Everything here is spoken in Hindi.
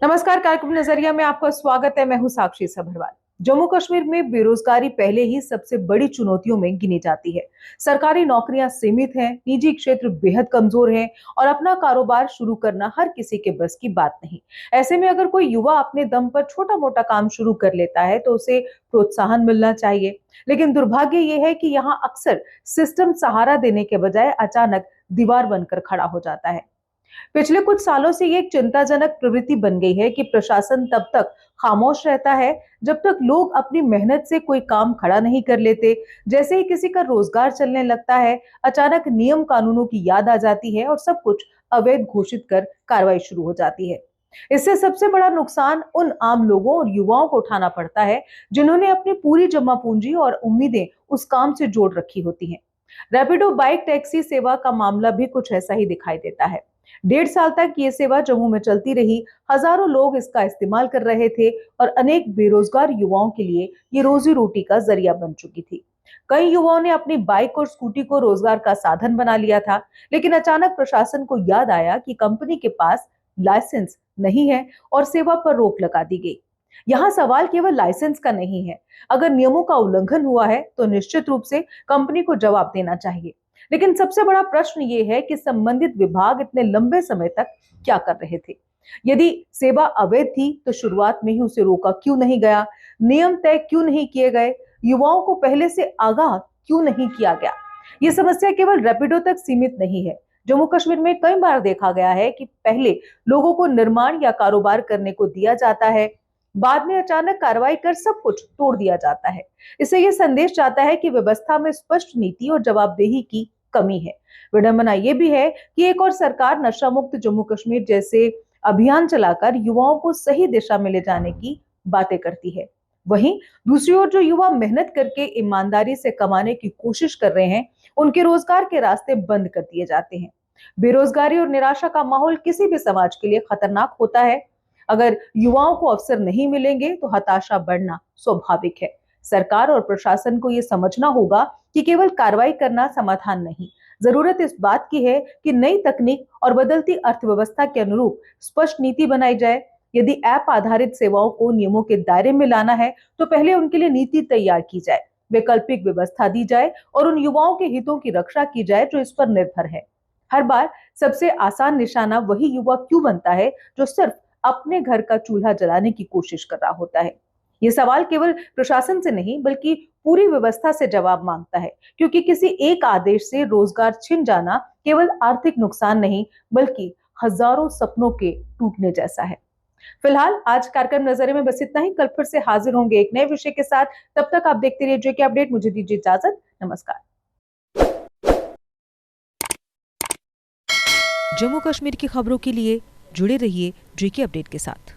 नमस्कार, कार्यक्रम नजरिया में आपका स्वागत है। मैं हूं साक्षी सभरवाल। जम्मू कश्मीर में बेरोजगारी पहले ही सबसे बड़ी चुनौतियों में गिनी जाती है। सरकारी नौकरियां सीमित हैं, निजी क्षेत्र बेहद कमजोर है और अपना कारोबार शुरू करना हर किसी के बस की बात नहीं। ऐसे में अगर कोई युवा अपने दम पर छोटा मोटा काम शुरू कर लेता है तो उसे प्रोत्साहन मिलना चाहिए। लेकिन दुर्भाग्य ये है कि यहाँ अक्सर सिस्टम सहारा देने के बजाय अचानक दीवार बनकर खड़ा हो जाता है। पिछले कुछ सालों से ये एक चिंताजनक प्रवृत्ति बन गई है कि प्रशासन तब तक खामोश रहता है जब तक लोग अपनी मेहनत से कोई काम खड़ा नहीं कर लेते। जैसे ही किसी का रोजगार चलने लगता है, अचानक नियम कानूनों की याद आ जाती है और सब कुछ अवैध घोषित कर कार्रवाई शुरू हो जाती है। इससे सबसे बड़ा नुकसान उन आम लोगों और युवाओं को उठाना पड़ता है जिन्होंने अपनी पूरी जमा पूंजी और उम्मीदें उस काम से जोड़ रखी होती हैं। रैपिडो बाइक टैक्सी सेवा का मामला भी कुछ ऐसा ही दिखाई देता है। 1.5 साल तक ये सेवा जम्मू में चलती रही। हजारों लोग इसका इस्तेमाल कर रहे थे और अनेक बेरोजगार युवाओं के लिए ये रोजी रोटी का जरिया बन चुकी थी। कई युवाओं ने अपनी बाइक और स्कूटी को रोजगार का साधन बना लिया था, लेकिन अचानक प्रशासन को याद आया कि कंपनी के पास लाइसेंस नहीं है और सेवा पर रोक लगा दी गई। यहाँ सवाल केवल लाइसेंस का नहीं है। अगर नियमों का उल्लंघन हुआ है तो निश्चित रूप से कंपनी को जवाब देना चाहिए। लेकिन सबसे बड़ा प्रश्न ये है कि संबंधित विभाग इतने लंबे समय तक क्या कर रहे थे। यदि सेवा अवैध थी तो शुरुआत में ही उसे रोका क्यों नहीं गया? नियम तय क्यों नहीं किए गए? युवाओं को पहले से आगाह क्यों नहीं किया गया? ये समस्या केवल रैपिडो तक सीमित नहीं है। जम्मू कश्मीर में कई बार देखा गया है कि पहले लोगों को निर्माण या कारोबार करने को दिया जाता है, बाद में अचानक कार्रवाई कर सब कुछ तोड़ दिया जाता है। इससे यह संदेश जाता है कि व्यवस्था में स्पष्ट नीति और जवाबदेही की कमी है। विडंबना यह भी है कि एक और सरकार नशा मुक्त जम्मू कश्मीर जैसे अभियान चलाकर युवाओं को सही दिशा में ले जाने की बातें करती है। वहीं दूसरी ओर जो युवा मेहनत करके ईमानदारी से कमाने की कोशिश कर रहे हैं, उनके रोजगार के रास्ते बंद कर दिए जाते हैं। बेरोजगारी और निराशा का माहौल किसी भी समाज के लिए खतरनाक होता है। अगर युवाओं को अवसर नहीं मिलेंगे तो हताशा बढ़ना स्वाभाविक है। सरकार और प्रशासन को यह समझना होगा कि केवल कार्रवाई करना समाधान नहीं, जरूरत इस बात की है कि नई तकनीक और बदलती अर्थव्यवस्था के अनुरूप स्पष्ट नीति बनाई जाए। यदि ऐप आधारित सेवाओं को नियमों के दायरे में लाना है तो पहले उनके लिए नीति तैयार की जाए, वैकल्पिक व्यवस्था दी जाए और उन युवाओं के हितों की रक्षा की जाए जो इस पर निर्भर है। हर बार सबसे आसान निशाना वही युवा क्यों बनता है जो सिर्फ अपने घर का चूल्हा जलाने की कोशिश कर रहा होता है। ये सवाल केवल प्रशासन से नहीं बल्कि पूरी व्यवस्था से जवाब मांगता है, क्योंकि किसी एक आदेश से रोजगार छिन जाना केवल आर्थिक नुकसान नहीं बल्कि हजारों सपनों के टूटने जैसा है। फिलहाल आज कार्यक्रम नजरिए में बस इतना ही। कल फिर से हाजिर होंगे एक नए विषय के साथ। तब तक आप देखते रहिए जेके अपडेट। मुझे दीजिए इजाजत। नमस्कार। जम्मू कश्मीर की खबरों के लिए जुड़े रहिए जेके अपडेट के साथ।